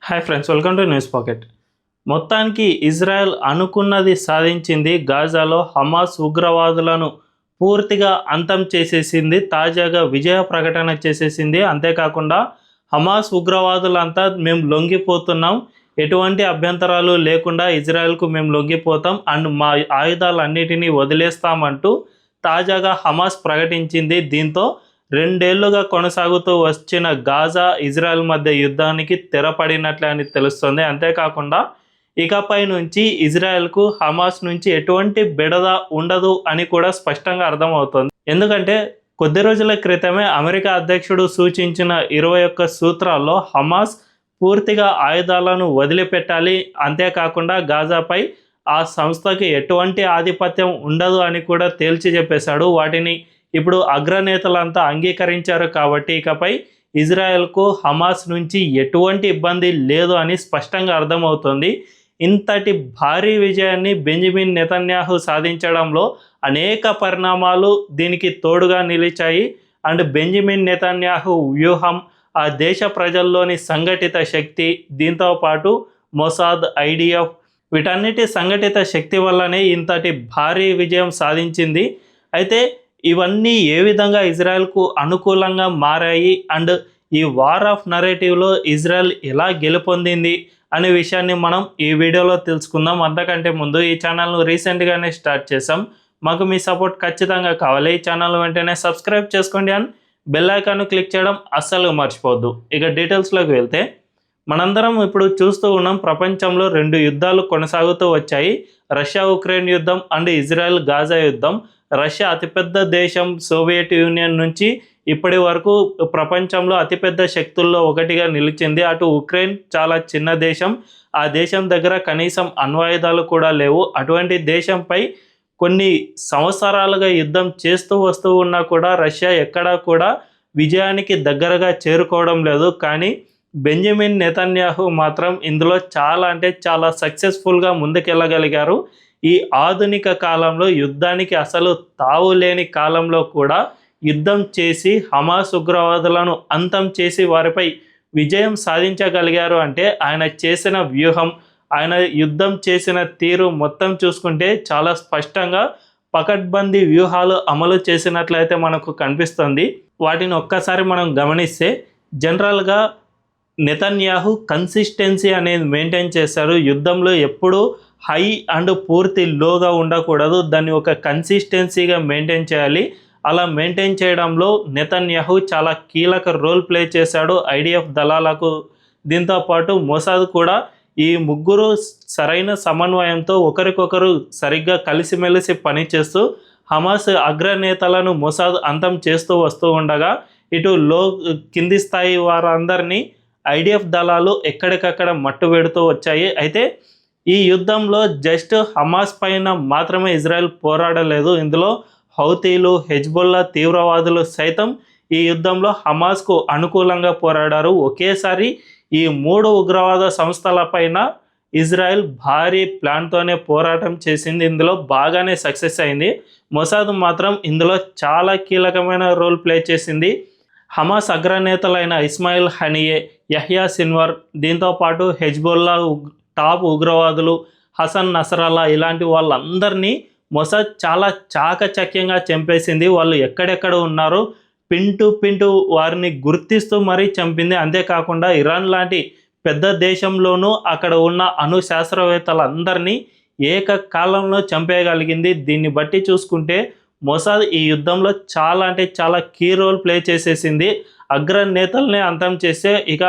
Hi friends, welcome to news pocket. మొత్తానికి Israel అనుకున్నది సాధించింది. గాజాలో హమాస్ ఉగ్రవాదులను పూర్తిగా అంతం చేసేసింది. తాజాగా విజయ ప్రకటన చేసేసింది. అంతేకాకుండా హమాస్ ఉగ్రవాదులంతా మేము లొంగిపోతున్నాం, ఎటువంటి అభ్యంతరాలు లేకుండా ఇజ్రాయెల్కు మేము లొంగిపోతాం అండ్ మా ఆయుధాలన్నిటినీ వదిలేస్తామంటూ తాజాగా హమాస్ ప్రకటించింది. దీంతో రెండేళ్లుగా కొనసాగుతూ వచ్చిన గాజా ఇజ్రాయెల్ మధ్య యుద్ధానికి తెరపడినట్లే అని తెలుస్తుంది. అంతేకాకుండా ఇకపై నుంచి ఇజ్రాయెల్కు హమాస్ నుంచి ఎటువంటి బెడద ఉండదు అని కూడా స్పష్టంగా అర్థమవుతుంది. ఎందుకంటే కొద్ది రోజుల క్రితమే అమెరికా అధ్యక్షుడు సూచించిన 21 సూత్రాల్లో హమాస్ పూర్తిగా ఆయుధాలను వదిలిపెట్టాలి, అంతేకాకుండా గాజాపై ఆ సంస్థకి ఎటువంటి ఆధిపత్యం ఉండదు అని కూడా తేల్చి చెప్పేశాడు. వాటిని ఇప్పుడు అగ్రనేతలంతా అంగీకరించారు కాబట్టి ఇకపై ఇజ్రాయెల్కు హమాస్ నుంచి ఎటువంటి ఇబ్బంది లేదు అని స్పష్టంగా అర్థమవుతుంది. ఇంతటి భారీ విజయాన్ని బెంజమిన్ నెతన్యాహు సాధించడంలో అనేక పరిణామాలు దీనికి తోడుగా నిలిచాయి. అండ్ బెంజమిన్ నెతన్యాహు వ్యూహం, ఆ దేశ ప్రజల్లోని సంఘటిత శక్తి, దీంతోపాటు మొసాద్, ఐడిఎఫ్ వీటన్నిటి సంఘటిత శక్తి వల్లనే ఇంతటి భారీ విజయం సాధించింది. అయితే ఇవన్నీ ఏ విధంగా ఇజ్రాయెల్కు అనుకూలంగా మారాయి అండ్ ఈ వార్ ఆఫ్ నరేటివ్లో ఇజ్రాయెల్ ఎలా గెలుపొందింది అనే విషయాన్ని మనం ఈ వీడియోలో తెలుసుకుందాం. అంతకంటే ముందు ఈ ఛానల్ను రీసెంట్గానే స్టార్ట్ చేసాం, మాకు మీ సపోర్ట్ ఖచ్చితంగా కావాలి. ఈ ఛానల్ వెంటనే సబ్స్క్రైబ్ చేసుకోండి అండ్ బెల్ ఐకాన్ను క్లిక్ చేయడం అస్సలు మర్చిపోవద్దు. ఇక డీటెయిల్స్లోకి వెళ్తే మనందరం ఇప్పుడు చూస్తూ ఉన్నాం, ప్రపంచంలో 2 యుద్ధాలు కొనసాగుతూ వచ్చాయి. రష్యా ఉక్రెయిన్ యుద్ధం అండ్ ఇజ్రాయెల్ గాజా యుద్ధం. రష్యా అతిపెద్ద దేశం, సోవియట్ యూనియన్ నుంచి ఇప్పటి వరకు ప్రపంచంలో అతిపెద్ద శక్తుల్లో ఒకటిగా నిలిచింది. అటు ఉక్రెయిన్ చాలా చిన్న దేశం, ఆ దేశం దగ్గర కనీసం అణ్వాయుధాలు కూడా లేవు. అటువంటి దేశంపై కొన్ని సంవత్సరాలుగా యుద్ధం చేస్తూ వస్తూ ఉన్నా కూడా రష్యా ఎక్కడా కూడా విజయానికి దగ్గరగా చేరుకోవడం లేదు. కానీ బెంజమిన్ నెతన్యాహు మాత్రం ఇందులో చాలా సక్సెస్ఫుల్గా ముందుకెళ్ళగలిగారు. ఈ ఆధునిక కాలంలో యుద్ధానికి అసలు తావులేని కాలంలో కూడా యుద్ధం చేసి హమాస్ ఉగ్రవాదులను అంతం చేసి వారిపై విజయం సాధించగలిగారు అంటే ఆయన చేసిన వ్యూహం, ఆయన యుద్ధం చేసిన తీరు మొత్తం చూసుకుంటే చాలా స్పష్టంగా పకడ్బందీ వ్యూహాలు అమలు చేసినట్లయితే మనకు కనిపిస్తుంది. వాటిని ఒక్కసారి మనం గమనిస్తే జనరల్గా నెతన్యాహు కన్సిస్టెన్సీ అనేది మెయింటైన్ చేశారు. యుద్ధంలో ఎప్పుడూ హై అండ్ పూర్తి లోగా ఉండకూడదు, దాన్ని ఒక కన్సిస్టెన్సీగా మెయింటైన్ చేయాలి. అలా మెయింటైన్ చేయడంలో నెతన్యాహు చాలా కీలక రోల్ ప్లే చేశాడు ఐడిఎఫ్ దళాలకు. దీంతోపాటు మొసాద్ కూడా ఈ ముగ్గురు సరైన సమన్వయంతో ఒకరికొకరు సరిగ్గా కలిసిమెలిసి పనిచేస్తూ హమాస్ అగ్రనేతలను మొసాద్ అంతం చేస్తూ వస్తూ ఉండగా ఇటు కింది స్థాయి వారందరినీ ఐడిఎఫ్ దళాలు ఎక్కడికక్కడ మట్టు పెడుతూ వచ్చాయి. అయితే ఈ యుద్ధంలో జస్ట్ హమాస్ పైన మాత్రమే ఇజ్రాయెల్ పోరాడలేదు, ఇందులో హౌతీలు, హెజ్బుల్లా తీవ్రవాదులు సైతం ఈ యుద్ధంలో హమాస్కు అనుకూలంగా పోరాడారు. ఒకేసారి ఈ 3 ఉగ్రవాద సంస్థలపైన ఇజ్రాయెల్ భారీ ప్లాన్తోనే పోరాటం చేసింది. ఇందులో బాగానే సక్సెస్ అయింది. మొసాద్ మాత్రం ఇందులో చాలా కీలకమైన రోల్ ప్లే చేసింది. హమాస్ అగ్రనేతలైన ఇస్మాయిల్ హనియే, యహ్యా సిన్వర్, దీంతోపాటు హెజ్బుల్లా టాప్ ఉగ్రవాదులు హసన్ నసరల్లా ఇలాంటి వాళ్ళందరినీ మొసాద్ చాలా చాకచక్యంగా చంపేసింది. వాళ్ళు ఎక్కడెక్కడ ఉన్నారో పింటు వారిని గుర్తిస్తూ మరీ చంపింది. అంతేకాకుండా ఇరాన్ లాంటి పెద్ద దేశంలోనూ అక్కడ ఉన్న అణు శాస్త్రవేత్తలందరినీ ఏకకాలంలో చంపేయగలిగింది. దీన్ని బట్టి చూసుకుంటే మొసాద్ ఈ యుద్ధంలో చాలా కీ రోల్ ప్లే చేసేసింది. అగ్రనేతల్ని అంతం చేస్తే ఇక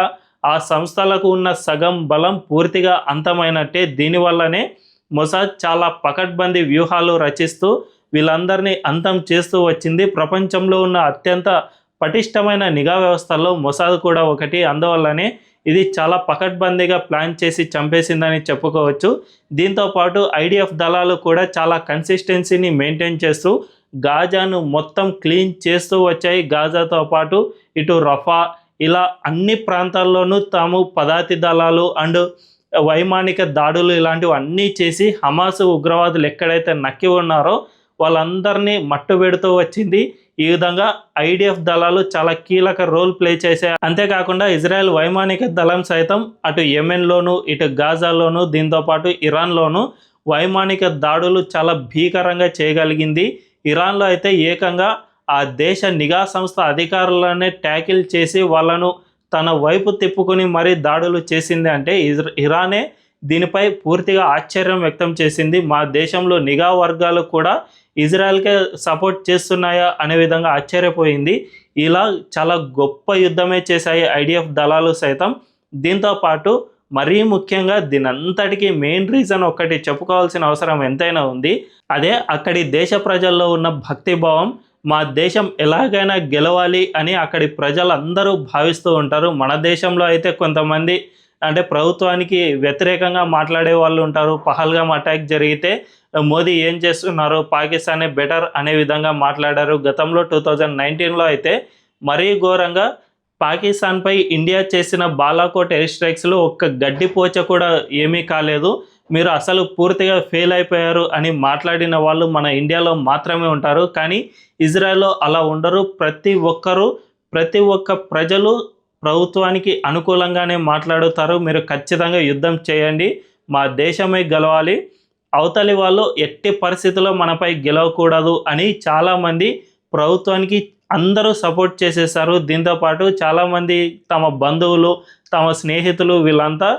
ఆ సంస్థలకు ఉన్న సగం బలం పూర్తిగా అంతమైనట్టే. దీనివల్లనే మొసాద్ చాలా పకడ్బందీ వ్యూహాలు రచిస్తూ వీళ్ళందరినీ అంతం చేస్తూ వచ్చింది. ప్రపంచంలో ఉన్న అత్యంత పటిష్టమైన నిఘా వ్యవస్థల్లో మొసాద్ కూడా ఒకటి. అందువల్లనే ఇది చాలా పకడ్బందీగా ప్లాన్ చేసి చంపేసిందని చెప్పుకోవచ్చు. దీంతోపాటు ఐడిఎఫ్ దళాలు కూడా చాలా కన్సిస్టెన్సీని మెయింటైన్ చేస్తూ గాజాను మొత్తం క్లీన్ చేస్తూ వచ్చాయి. గాజాతో పాటు ఇటు రఫా ఇలా అన్ని ప్రాంతాల్లోనూ తాము పదాతి దళాలు అండ్ వైమానిక దాడులు ఇలాంటివి అన్నీ చేసి హమాస్ ఉగ్రవాదులు ఎక్కడైతే నక్కి ఉన్నారో వాళ్ళందరినీ మట్టు పెడుతూ వచ్చింది. ఈ విధంగా ఐడిఎఫ్ దళాలు చాలా కీలక రోల్ ప్లే చేశాయి. అంతేకాకుండా ఇజ్రాయెల్ వైమానిక దళం సైతం అటు యెమెన్లోను, ఇటు గాజాలోను, దీంతోపాటు ఇరాన్లోను వైమానిక దాడులు చాలా భీకరంగా చేయగలిగింది. ఇరాన్లో అయితే ఏకంగా ఆ దేశ నిఘా సంస్థ అధికారులనే ట్యాకిల్ చేసి వాళ్ళను తన వైపు తిప్పుకొని మరీ దాడులు చేసింది. అంటే ఇరానే దీనిపై పూర్తిగా ఆశ్చర్యం వ్యక్తం చేసింది. మా దేశంలో నిఘా వర్గాలు కూడా ఇజ్రాయెల్కే సపోర్ట్ చేస్తున్నాయా అనే విధంగా ఆశ్చర్యపోయింది. ఇలా చాలా గొప్ప యుద్ధమే చేశాయి ఐడిఎఫ్ దళాలు సైతం. దీంతోపాటు మరీ ముఖ్యంగా దీనంతటికీ మెయిన్ రీజన్ ఒకటి చెప్పుకోవాల్సిన అవసరం ఎంతైనా ఉంది. అదే అక్కడి దేశ ప్రజల్లో ఉన్న భక్తిభావం. మా దేశం ఎలాగైనా గెలవాలి అని అక్కడి ప్రజలందరూ భావిస్తూ ఉంటారు. మన దేశంలో అయితే కొంతమంది అంటే ప్రభుత్వానికి వ్యతిరేకంగా మాట్లాడే వాళ్ళు ఉంటారు. పహల్గామ్ అటాక్ జరిగితే మోదీ ఏం చేస్తున్నారు, పాకిస్తానే బెటర్ అనే విధంగా మాట్లాడారు. గతంలో 2019లో అయితే మరీ ఘోరంగా పాకిస్తాన్పై ఇండియా చేసిన బాలాకోట్ ఎయిర్ స్ట్రైక్స్లో ఒక్క గడ్డిపోచ కూడా ఏమీ కాలేదు, మీరు అసలు పూర్తిగా ఫెయిల్ అయిపోయారు అని మాట్లాడిన వాళ్ళు మన ఇండియాలో మాత్రమే ఉంటారు. కానీ ఇజ్రాయెల్లో అలా ఉండరు. ప్రతి ఒక్క ప్రజలు ప్రభుత్వానికి అనుకూలంగానే మాట్లాడుతారు. మీరు ఖచ్చితంగా యుద్ధం చేయండి, మా దేశమే గెలవాలి, అవతలి వాళ్ళు ఎట్టి పరిస్థితుల్లో మనపై గెలవకూడదు అని చాలామంది ప్రభుత్వానికి అందరూ సపోర్ట్ చేసేసారు. దీంతోపాటు చాలామంది తమ బంధువులు, తమ స్నేహితులు వీళ్ళంతా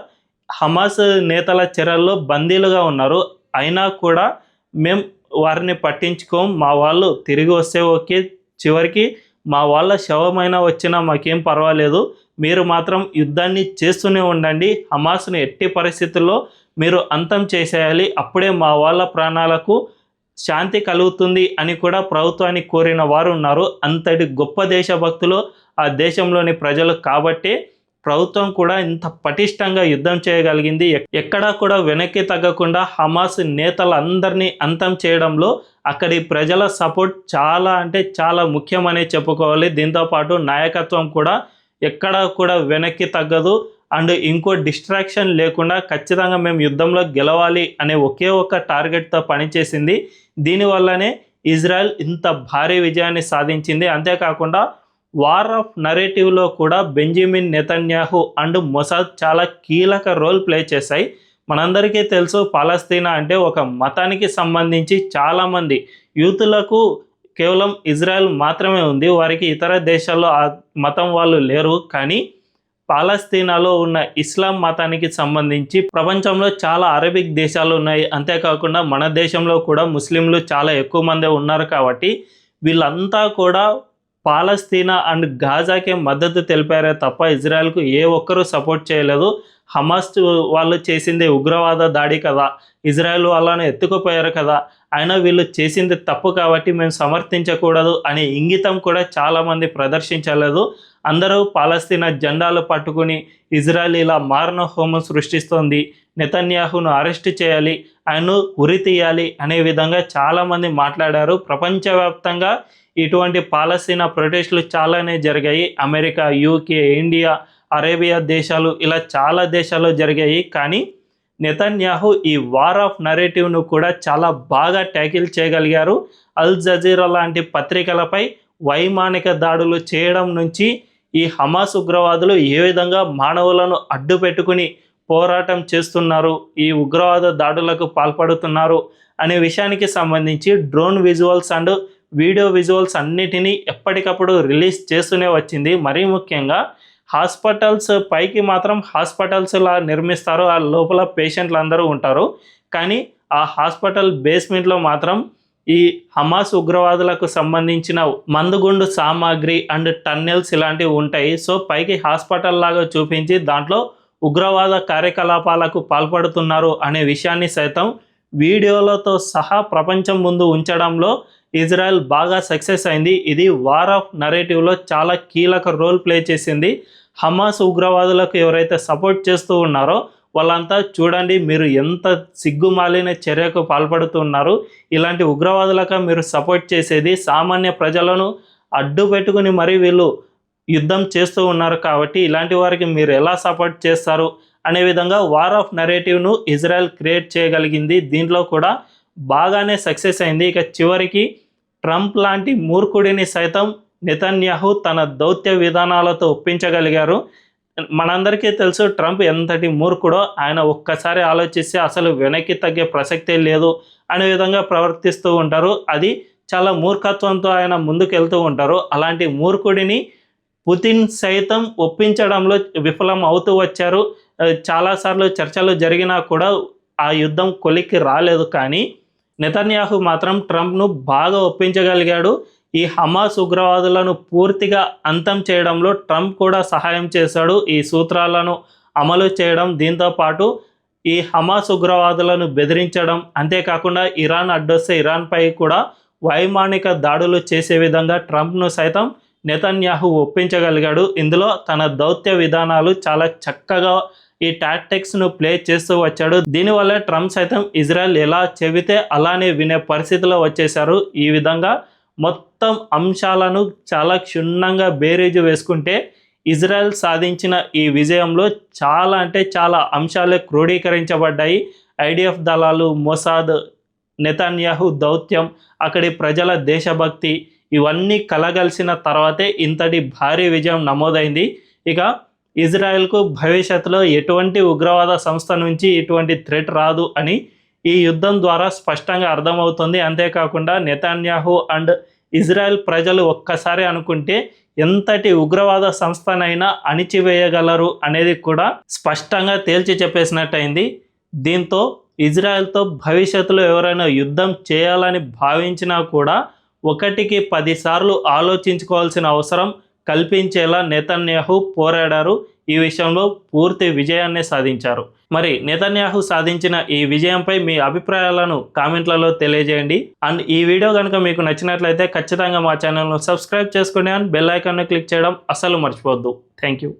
హమాస్ నేతల చెరల్లో బందీలుగా ఉన్నారు. అయినా కూడా మేము వారిని పట్టించుకోం, మా వాళ్ళు తిరిగి వస్తే ఓకే, చివరికి మా వాళ్ళ శవమైనా వచ్చినా మాకేం పర్వాలేదు, మీరు మాత్రం యుద్ధాన్ని చేస్తూనే ఉండండి, హమాస్ను ఎట్టి పరిస్థితుల్లో మీరు అంతం చేసేయాలి, అప్పుడే మా వాళ్ళ ప్రాణాలకు శాంతి కలుగుతుంది అని కూడా ప్రభుత్వాన్ని కోరిన వారు ఉన్నారు. అంతటి గొప్ప దేశభక్తులు ఆ దేశంలోని ప్రజలు కాబట్టి ప్రభుత్వం కూడా ఇంత పటిష్టంగా యుద్ధం చేయగలిగింది. ఎక్కడా కూడా వెనక్కి తగ్గకుండా హమాస్ నేతలందరినీ అంతం చేయడంలో అక్కడి ప్రజల సపోర్ట్ చాలా అంటే చాలా ముఖ్యమనే చెప్పుకోవాలి. దీంతోపాటు నాయకత్వం కూడా ఎక్కడా కూడా వెనక్కి తగ్గదు. అండ్ ఇంకో డిస్ట్రాక్షన్ లేకుండా ఖచ్చితంగా మేము యుద్ధంలో గెలవాలి అనే ఒకే ఒక టార్గెట్తో పనిచేసింది. దీనివల్లనే ఇజ్రాయెల్ ఇంత భారీ విజయాన్ని సాధించింది. అంతేకాకుండా వార్ ఆఫ్ నరేటివ్లో కూడా బెంజమిన్ నెతన్యాహు అండ్ మొసాద్ చాలా కీలక రోల్ ప్లే చేశాయి. మనందరికీ తెలుసు, పాలస్తీనా అంటే ఒక మతానికి సంబంధించి చాలామంది యూతులకు కేవలం ఇజ్రాయెల్ మాత్రమే ఉంది, వారికి ఇతర దేశాల్లో ఆ మతం వాళ్ళు లేరు. కానీ పాలస్తీనాలో ఉన్న ఇస్లాం మతానికి సంబంధించి ప్రపంచంలో చాలా అరబిక్ దేశాలు ఉన్నాయి. అంతేకాకుండా మన దేశంలో కూడా ముస్లింలు చాలా ఎక్కువ మంది ఉన్నారు. కాబట్టి వీళ్ళంతా కూడా పాలస్తీనా అండ్ గాజాకే మద్దతు తెలిపారే తప్ప ఇజ్రాయెల్కు ఏ ఒక్కరూ సపోర్ట్ చేయలేదు. హమాస్ వాళ్ళు చేసింది ఉగ్రవాద దాడి కదా, ఇజ్రాయెల్ వాళ్ళని ఎత్తుకుపోయారు కదా, అయినా వీళ్ళు చేసింది తప్పు కాబట్టి మేము సమర్థించకూడదు అనే ఇంగితం కూడా చాలామంది ప్రదర్శించలేదు. అందరూ పాలస్తీనా జెండాలు పట్టుకుని ఇజ్రాయెల్ ఇలా మారణ హోమం సృష్టిస్తోంది, నెతన్యాహును అరెస్ట్ చేయాలి, ఆయన్ను ఉరి తీయాలి అనే విధంగా చాలామంది మాట్లాడారు. ప్రపంచవ్యాప్తంగా ఇటువంటి పాలస్తీనా ప్రొటెస్టులు చాలానే జరిగాయి. అమెరికా, యూకే, ఇండియా, అరేబియా దేశాలు ఇలా చాలా దేశాల్లో జరిగాయి. కానీ నెతన్యాహు ఈ వార్ ఆఫ్ నరేటివ్ను కూడా చాలా బాగా ట్యాకిల్ చేయగలిగారు. అల్ జజీరా లాంటి పత్రికలపై వైమానిక దాడులు చేయడం నుంచి ఈ హమాస్ ఉగ్రవాదులు ఏ విధంగా మానవులను అడ్డు పెట్టుకుని పోరాటం చేస్తున్నారు, ఈ ఉగ్రవాద దాడులకు పాల్పడుతున్నారు అనే విషయానికి సంబంధించి drone visuals and video visuals అన్నిటినీ ఎప్పటికప్పుడు రిలీజ్ చేస్తూనే వచ్చింది. మరీ ముఖ్యంగా హాస్పిటల్స్ పైకి మాత్రం హాస్పిటల్స్లా నిర్మిస్తారు, ఆ లోపల పేషెంట్లు అందరూ ఉంటారు. కానీ ఆ హాస్పిటల్ బేస్మెంట్లో మాత్రం ఈ హమాస్ ఉగ్రవాదులకు సంబంధించిన మందుగుండు సామాగ్రి అండ్ టన్నెల్స్ ఇలాంటివి ఉంటాయి. సో పైకి హాస్పిటల్ లాగా చూపించి దాంట్లో ఉగ్రవాద కార్యకలాపాలకు పాల్పడుతున్నారు అనే విషయాన్ని సైతం వీడియోలతో సహా ప్రపంచం ముందు ఉంచడంలో ఇజ్రాయెల్ బాగా సక్సెస్ అయింది. ఇది వార్ ఆఫ్ నరేటివ్లో చాలా కీలక రోల్ ప్లే చేసింది. హమాస్ ఉగ్రవాదులకు ఎవరైతే సపోర్ట్ చేస్తూ ఉన్నారో వాళ్ళంతా చూడండి, మీరు ఎంత సిగ్గుమాలిన చర్యకు పాల్పడుతున్నారు, ఇలాంటి ఉగ్రవాదులకు మీరు సపోర్ట్ చేసేది, సామాన్య ప్రజలను అడ్డు పెట్టుకుని మరీ వీళ్ళు యుద్ధం చేస్తూ ఉన్నారు, కాబట్టి ఇలాంటి వారికి మీరు ఎలా సపోర్ట్ చేస్తారు అనే విధంగా వార్ ఆఫ్ నరేటివ్ను ఇజ్రాయెల్ క్రియేట్ చేయగలిగింది. దీంట్లో కూడా బాగానే సక్సెస్ అయింది. ఇక చివరికి ట్రంప్ లాంటి మూర్ఖుడిని సైతం నెతన్యాహు తన దౌత్య విధానాలతో ఒప్పించగలిగారు. మనందరికీ తెలుసు ట్రంప్ ఎంతటి మూర్ఖుడో. ఆయన ఒక్కసారి ఆలోచిస్తే అసలు వెనక్కి తగ్గే ప్రసక్తే లేదు అనే విధంగా ప్రవర్తిస్తూ ఉంటారు. అది చాలా మూర్ఖత్వంతో ఆయన ముందుకెళ్తూ ఉంటారు. అలాంటి మూర్ఖుడిని పుతిన్ సైతం ఒప్పించడంలో విఫలం అవుతూ వచ్చారు. చాలాసార్లు చర్చలు జరిగినా కూడా ఆ యుద్ధం కొలిక్కి రాలేదు. కానీ నెతన్యాహు మాత్రం ట్రంప్ను బాగా ఒప్పించగలిగాడు. ఈ హమాస్ ఉగ్రవాదులను పూర్తిగా అంతం చేయడంలో ట్రంప్ కూడా సహాయం చేశాడు. ఈ సూత్రాలను అమలు చేయడం, దీంతోపాటు ఈ హమాస్ ఉగ్రవాదులను బెదిరించడం, అంతేకాకుండా ఇరాన్ అడ్డొస్తే ఇరాన్పై కూడా వైమానిక దాడులు చేసే విధంగా ట్రంప్ను సైతం నెతన్యాహు ఒప్పించగలిగాడు. ఇందులో తన దౌత్య విధానాలు చాలా చక్కగా ఈ టాక్టిక్స్ను ప్లే చేస్తూ వచ్చాడు. దీనివల్ల ట్రంప్ సైతం ఇజ్రాయెల్ ఎలా చెబితే అలానే వినే పరిస్థితిలో వచ్చేశారు. ఈ విధంగా మొత్తం అంశాలను చాలా క్షుణ్ణంగా బేరీజు వేసుకుంటే ఇజ్రాయెల్ సాధించిన ఈ విజయంలో చాలా అంటే చాలా అంశాలే క్రోడీకరించబడ్డాయి. ఐడిఎఫ్ దళాలు, మొసాద్, నెతన్యాహు దౌత్యం, అక్కడి ప్రజల దేశభక్తి ఇవన్నీ కలగలిసిన తర్వాతే ఇంతటి భారీ విజయం నమోదైంది. ఇక ఇజ్రాయెల్కు భవిష్యత్తులో ఎటువంటి ఉగ్రవాద సంస్థ నుంచి ఇటువంటి థ్రెట్ రాదు అని ఈ యుద్ధం ద్వారా స్పష్టంగా అర్థమవుతుంది. అంతేకాకుండా నెతన్యాహు అండ్ ఇజ్రాయెల్ ప్రజలు ఒక్కసారి అనుకుంటే ఎంతటి ఉగ్రవాద సంస్థనైనా అణిచివేయగలరు అనేది కూడా స్పష్టంగా తేల్చి చెప్పేసినట్టయింది. దీంతో ఇజ్రాయెల్తో భవిష్యత్తులో ఎవరైనా యుద్ధం చేయాలని భావించినా కూడా 1కి 10 సార్లు ఆలోచించుకోవాల్సిన అవసరం కల్పించేలా నెతన్యాహు పోరాడారు. ఈ విషయంలో పూర్తి విజయాన్ని సాధించారు. మరి నెతన్యాహు సాధించిన ఈ విజయంపై మీ అభిప్రాయాలను కామెంట్లలో తెలియజేయండి. అండ్ ఈ వీడియో కనుక మీకు నచ్చినట్లయితే ఖచ్చితంగా మా ఛానల్ను సబ్స్క్రైబ్ చేసుకోండి అండ్ బెల్ ఐకాన్ను క్లిక్ చేయడం అస్సలు మర్చిపోవద్దు. Thank you.